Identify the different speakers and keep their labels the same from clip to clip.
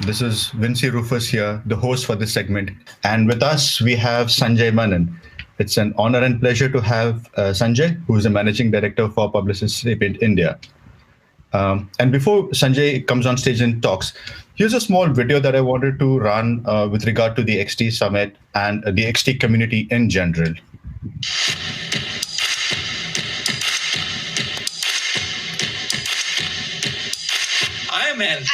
Speaker 1: This is Vinci Rufus here, the host for this segment. And with us, we have Sanjay Menon. It's an honor and pleasure to have Sanjay, who is the managing director for Publicis Sapient India. And before Sanjay comes on stage and talks, here's a small video that I wanted to run with regard to the XT Summit and the XT community in general.
Speaker 2: I am An.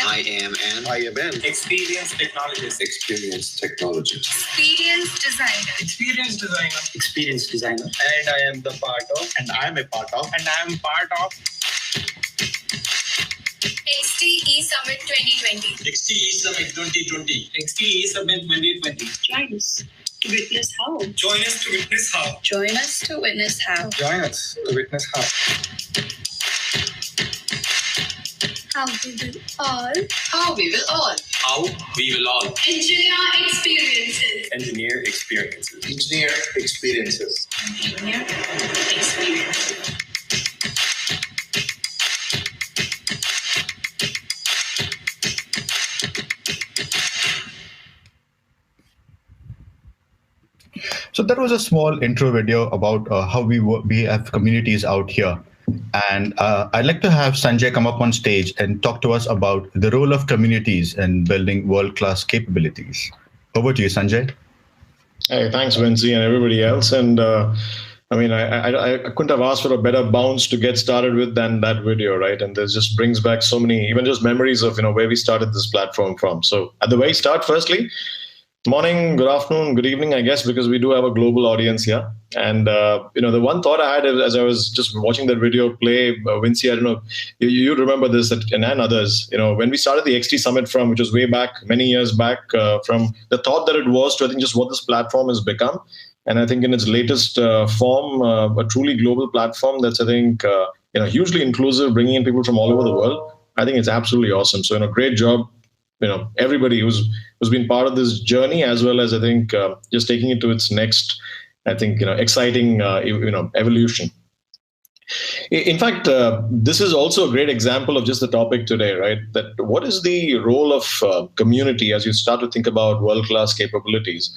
Speaker 3: I am An.
Speaker 4: I am An.
Speaker 2: Experienced technologist.
Speaker 4: Experienced technologist.
Speaker 5: Experienced designer.
Speaker 2: Experienced designer.
Speaker 3: Experienced designer.
Speaker 2: And I am the part of.
Speaker 4: And I am a part of.
Speaker 2: And I am part of.
Speaker 5: XTE Summit 2020.
Speaker 2: XTE Summit 2020. XTE Summit 2020.
Speaker 5: Join us to witness how.
Speaker 2: Join us to witness how.
Speaker 5: Join us to witness how.
Speaker 4: Join us to witness how.
Speaker 5: How we will all.
Speaker 3: How we will all.
Speaker 2: How we will all.
Speaker 5: Engineer experiences.
Speaker 2: Engineer experiences.
Speaker 4: Engineer experiences.
Speaker 5: Engineer experiences.
Speaker 1: So that was a small intro video about how we have communities out here. And I'd like to have Sanjay come up on stage and talk to us about the role of communities in building world-class capabilities. Over to you, Sanjay.
Speaker 6: Hey, thanks, Vinci, and everybody else. And I couldn't have asked for a better bounce to get started with than that video, right? And this just brings back so many, even just memories of where we started this platform from. So at the very start, firstly, morning, good afternoon, good evening, I guess, because we do have a global audience here. And, the one thought I had as I was just watching that video play, Vinci, I don't know, you remember this, and others, when we started the XT Summit from, which was way back, many years back, from the thought that it was to, I think, just what this platform has become. And I think in its latest form, a truly global platform that's, I think, hugely inclusive, bringing in people from all over the world. I think it's absolutely awesome. So, great job. Everybody who's been part of this journey, as well as I think just taking it to its next, I think exciting evolution. In fact, this is also a great example of just the topic today, right? That what is the role of community as you start to think about world-class capabilities,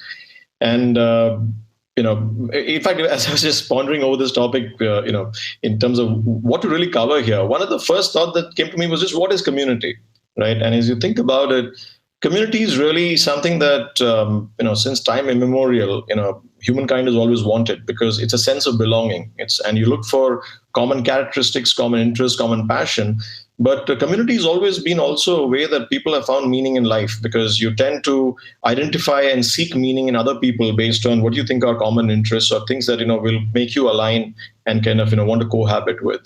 Speaker 6: and in fact, as I was just pondering over this topic, in terms of what to really cover here, one of the first thought that came to me was just what is community? Right. And as you think about it, community is really something that, since time immemorial, humankind has always wanted, because it's a sense of belonging. And you look for common characteristics, common interests, common passion. But community has always been also a way that people have found meaning in life, because you tend to identify and seek meaning in other people based on what you think are common interests or things that, will make you align and kind of, want to cohabit with.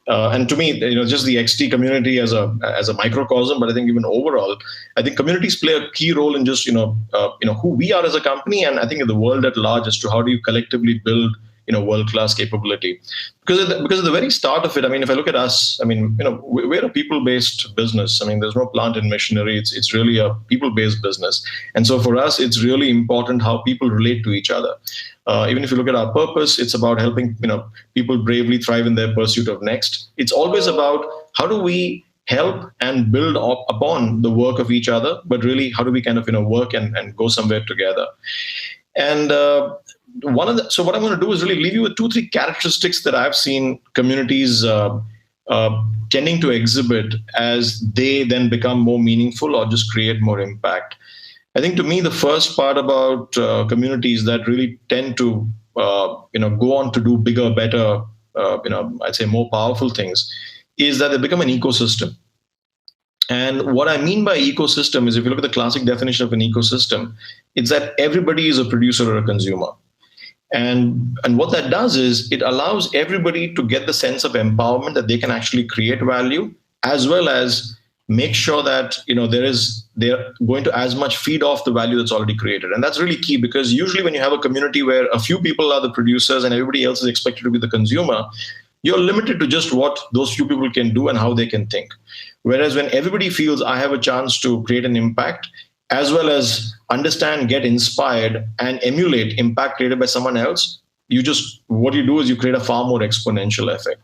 Speaker 6: And to me, just the XT community as a microcosm, but I think even overall, I think communities play a key role in just, who we are as a company, and I think in the world at large as to how do you collectively build world-class capability. Because at the very start of it, I mean, if I look at us, I mean, we're a people-based business. I mean, there's no plant and machinery. It's really a people-based business. And so for us, it's really important how people relate to each other. Even if you look at our purpose, it's about helping, people bravely thrive in their pursuit of next. It's always about how do we help and build upon the work of each other, but really how do we kind of, work and go somewhere together. And so what I'm going to do is really leave you with 2-3 characteristics that I've seen communities tending to exhibit as they then become more meaningful or just create more impact. I think to me, the first part about communities that really tend to go on to do bigger, better, I'd say more powerful things is that they become an ecosystem. And what I mean by ecosystem is, if you look at the classic definition of an ecosystem, it's that everybody is a producer or a consumer. And what that does is it allows everybody to get the sense of empowerment that they can actually create value, as well as make sure that they're going to as much feed off the value that's already created. And that's really key, because usually when you have a community where a few people are the producers and everybody else is expected to be the consumer, you're limited to just what those few people can do and how they can think. Whereas when everybody feels I have a chance to create an impact, as well as understand, get inspired, and emulate impact created by someone else, what you do is you create a far more exponential effect.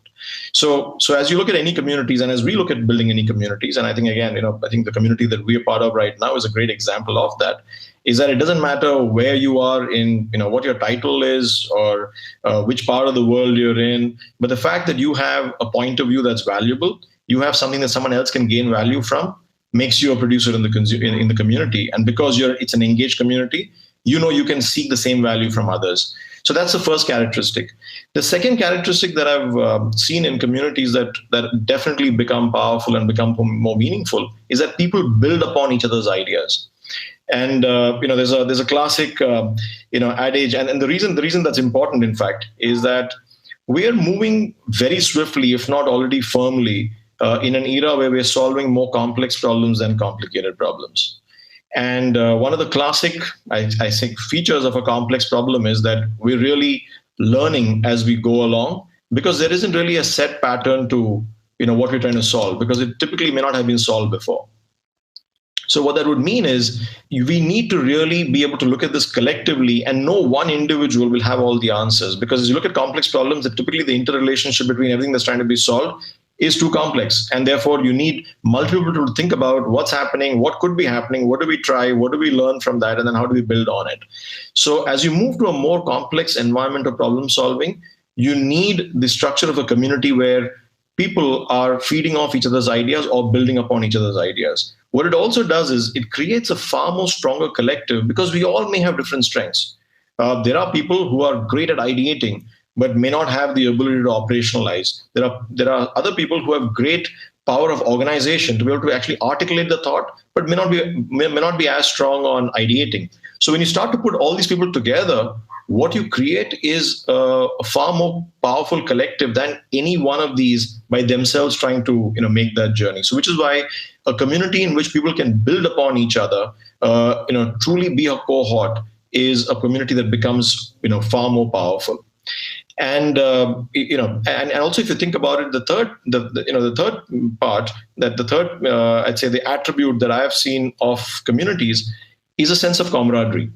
Speaker 6: So as you look at any communities, and as we look at building any communities, and I think again, I think the community that we are part of right now is a great example of that. Is that it doesn't matter where you are in, what your title is or which part of the world you're in, but the fact that you have a point of view that's valuable, you have something that someone else can gain value from, makes you a producer in the community. And because it's an engaged community, you can seek the same value from others. So that's the first characteristic. The second characteristic that I've seen in communities that definitely become powerful and become more meaningful is that people build upon each other's ideas. And there's a classic adage, and the reason that's important, in fact, is that we are moving very swiftly, if not already firmly, in an era where we're solving more complex problems than complicated problems. And one of the classic, I think, features of a complex problem is that we're really learning as we go along, because there isn't really a set pattern to what we're trying to solve, because it typically may not have been solved before. So what that would mean is we need to really be able to look at this collectively, and no one individual will have all the answers. Because as you look at complex problems, that typically the interrelationship between everything that's trying to be solved is too complex. And therefore, you need multiple people to think about what's happening, what could be happening, what do we try, what do we learn from that, and then how do we build on it. So as you move to a more complex environment of problem solving, you need the structure of a community where people are feeding off each other's ideas or building upon each other's ideas. What it also does is it creates a far more stronger collective, because we all may have different strengths. There are people who are great at ideating, but may not have the ability to operationalize. There are other people who have great power of organization to be able to actually articulate the thought, but may not be as strong on ideating. So when you start to put all these people together, what you create is a far more powerful collective than any one of these by themselves trying to make that journey. So which is why a community in which people can build upon each other, truly be a cohort, is a community that becomes far more powerful. And and also, if you think about it, the third part, I'd say the attribute that I have seen of communities is a sense of camaraderie,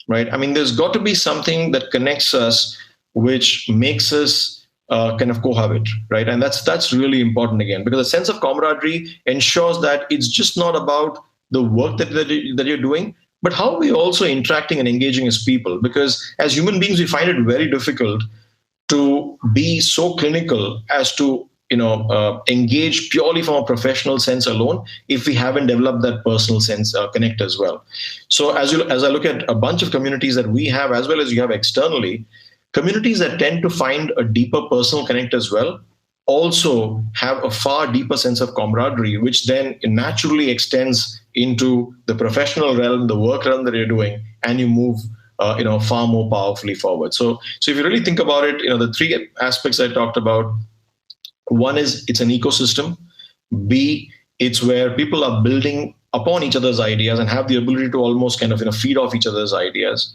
Speaker 6: right? I mean, there's got to be something that connects us, which makes us kind of cohabit, right? And that's really important again, because a sense of camaraderie ensures that it's just not about the work that you're doing, but how are we also interacting and engaging as people? Because as human beings, we find it very difficult to be so clinical as to engage purely from a professional sense alone if we haven't developed that personal sense connect as well. So as I look at a bunch of communities that we have, as well as you have externally, communities that tend to find a deeper personal connect as well also have a far deeper sense of camaraderie, which then naturally extends into the professional realm, the work realm that you're doing, and you move far more powerfully forward. So if you really think about it, the three aspects I talked about, one is it's an ecosystem. B, it's where people are building upon each other's ideas and have the ability to almost kind of feed off each other's ideas.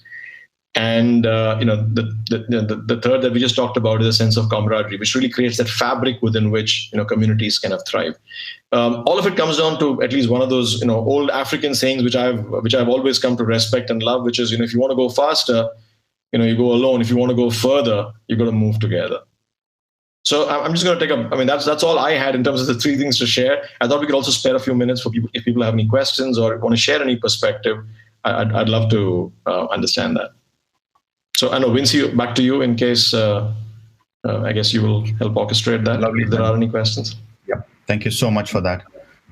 Speaker 6: And the third that we just talked about is a sense of camaraderie, which really creates that fabric within which communities kind of thrive. All of it comes down to at least one of those old African sayings which I've always come to respect and love, which is if you want to go faster, you go alone. If you want to go further, you got to move together. So I'm just going to take that's all I had in terms of the three things to share. I thought we could also spare a few minutes for people if people have any questions or want to share any perspective. I'd love to understand that. So I know, Vinci, back to you in case, I guess you will help orchestrate that. Lovely. If there are any questions.
Speaker 1: Yeah, thank you so much for that.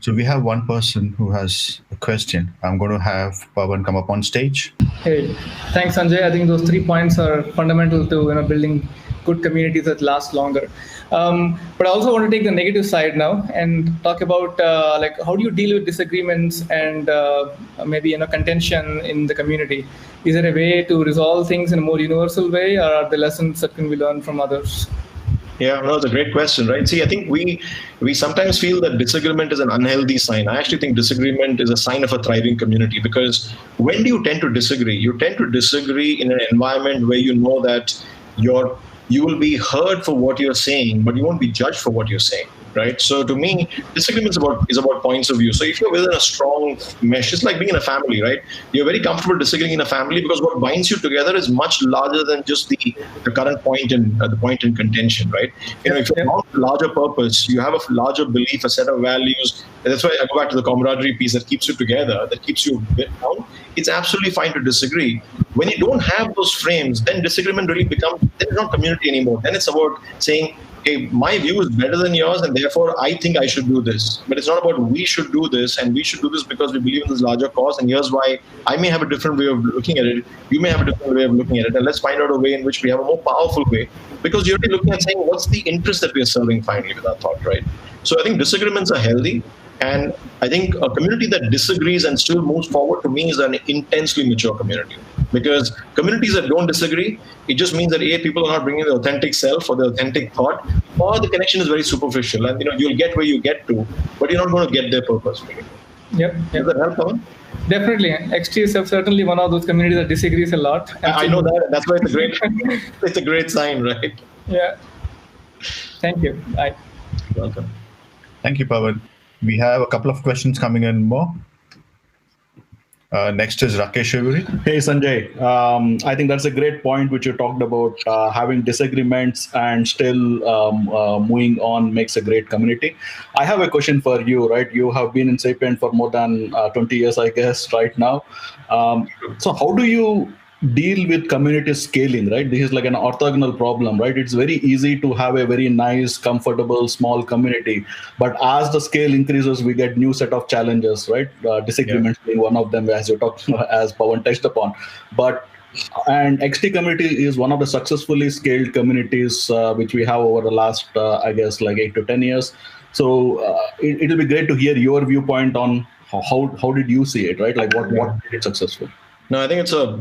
Speaker 1: So we have one person who has a question. I'm going to have Pawan come up on stage.
Speaker 7: Hey, thanks, Sanjay. I think those 3 points are fundamental to building good communities that last longer. But I also want to take the negative side now and talk about how do you deal with disagreements and maybe contention in the community? Is there a way to resolve things in a more universal way, or are there lessons that can be learned from others?
Speaker 6: Yeah, no, it's a great question, right? See, I think we sometimes feel that disagreement is an unhealthy sign. I actually think disagreement is a sign of a thriving community, because when do you tend to disagree? You tend to disagree in an environment where you know that you will be heard for what you're saying, but you won't be judged for what you're saying. right? So to me, disagreement is about points of view. So if you're within a strong mesh, it's like being in a family, right? You're very comfortable disagreeing in a family because what binds you together is much larger than just the current point in the point in contention, right? If you're on a larger purpose, you have a larger belief, a set of values. That's why I go back to the camaraderie piece that keeps you together, that keeps you bit down. It's absolutely fine to disagree. When you don't have those frames, then disagreement really becomes, then it's not community anymore. Then it's about saying, hey, my view is better than yours, and therefore I think I should do this. But it's not about we should do this, and we should do this because we believe in this larger cause, and here's why. I may have a different way of looking at it. You may have a different way of looking at it, and let's find out a way in which we have a more powerful way, because you're really looking at saying, what's the interest that we are serving finally with our thought, right? So I think disagreements are healthy. And I think a community that disagrees and still moves forward, to me, is an intensely mature community. Because communities that don't disagree, it just means that people are not bringing their authentic self or their authentic thought, or the connection is very superficial. And you'll get where you get to, but you're not going to get there purposefully.
Speaker 7: Yep.
Speaker 6: Does that help, Pawan?
Speaker 7: Definitely. XT is certainly one of those communities that disagrees a lot.
Speaker 6: I know that. That's why it's a great sign, right?
Speaker 7: Yeah. Thank you. Bye.
Speaker 6: You're welcome.
Speaker 1: Thank you, Pawan. We have a couple of questions coming in more. Next is Rakesh Shivuri.
Speaker 8: Hey, Sanjay. I think that's a great point which you talked about. Having disagreements and still moving on makes a great community. I have a question for you, right? You have been in Sapient for more than 20 years, I guess, right now. So how do you deal with community scaling, right? This is like an orthogonal problem, right? It's very easy to have a very nice, comfortable, small community. But as the scale increases, we get new set of challenges, right? Disagreements being one of them, as you talked, as Pawan touched upon. And XT community is one of the successfully scaled communities which we have over the last, I guess, like 8 to 10 years. So it'll be great to hear your viewpoint on how did you see it, right? Like what made it successful?
Speaker 6: No, I think it's a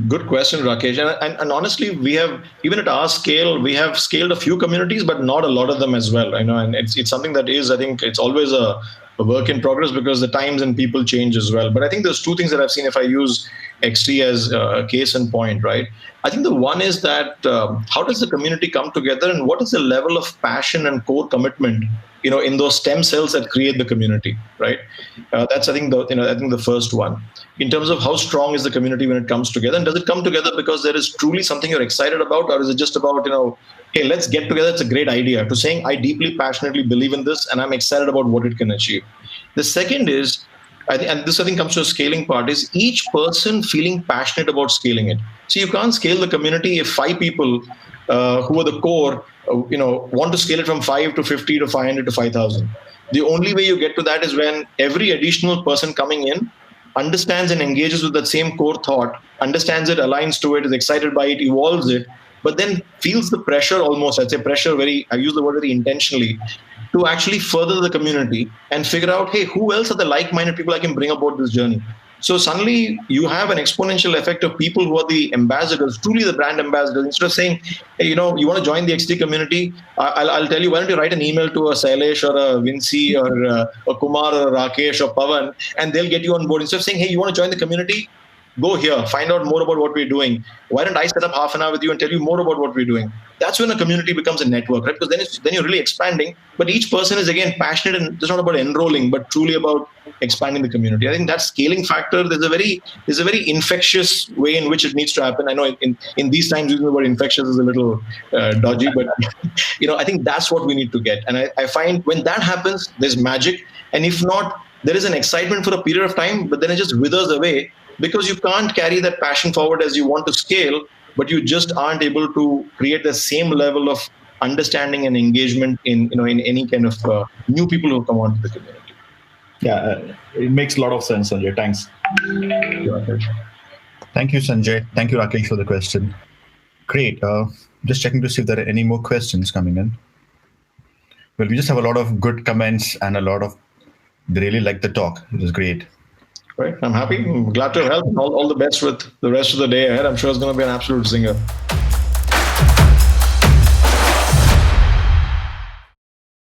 Speaker 6: good question, Rakesh. And honestly, we have, even at our scale, we have scaled a few communities, but not a lot of them as well. And it's something that is, I think it's always a work in progress because the times and people change as well. But I think there's two things that I've seen if I use XT as a case in point, right? I think the one is that how does the community come together and what is the level of passion and core commitment, in those stem cells that create the community, right? That's, I think, the first one. In terms of how strong is the community when it comes together, and does it come together because there is truly something you're excited about, or is it just about, hey, let's get together, it's a great idea, to saying, I deeply, passionately believe in this, and I'm excited about what it can achieve. The second is, and this I think comes to a scaling part, is each person feeling passionate about scaling it. So you can't scale the community if 5 people who are the core, want to scale it from 5 to 50 to 500 to 5,000. The only way you get to that is when every additional person coming in understands and engages with that same core thought, understands it, aligns to it, is excited by it, evolves it, but then feels the pressure almost, I'd say pressure I use the word very intentionally, to actually further the community and figure out, hey, who else are the like-minded people I can bring aboard this journey? So suddenly you have an exponential effect of people who are the ambassadors, truly the brand ambassadors. Instead of saying, hey, you want to join the XT community, I'll tell you, why don't you write an email to a Sailesh or a Vinci or a Kumar or a Rakesh or Pawan, and they'll get you on board. Instead of saying, hey, you want to join the community? Go here, find out more about what we're doing. Why don't I set up half an hour with you and tell you more about what we're doing? That's when a community becomes a network, right? Because then you're really expanding. But each person is, again, passionate, and it's not about enrolling, but truly about expanding the community. I think that scaling factor, there's a very infectious way in which it needs to happen. I know in these times using the word infectious is a little dodgy, but I think that's what we need to get. And I find when that happens, there's magic. And if not, there is an excitement for a period of time, but then it just withers away because you can't carry that passion forward as you want to scale, but you just aren't able to create the same level of understanding and engagement in any kind of new people who come onto the community.
Speaker 8: Yeah, it makes a lot of sense, Sanjay. Thanks.
Speaker 1: Thank you, Sanjay. Thank you, Rakesh, for the question. Great. Just checking to see if there are any more questions coming in. Well, we just have a lot of good comments and they really like the talk. It was great.
Speaker 6: Great. I'm happy. I'm glad to help. All the best with the rest of the day ahead. I'm sure it's going to be an absolute zinger.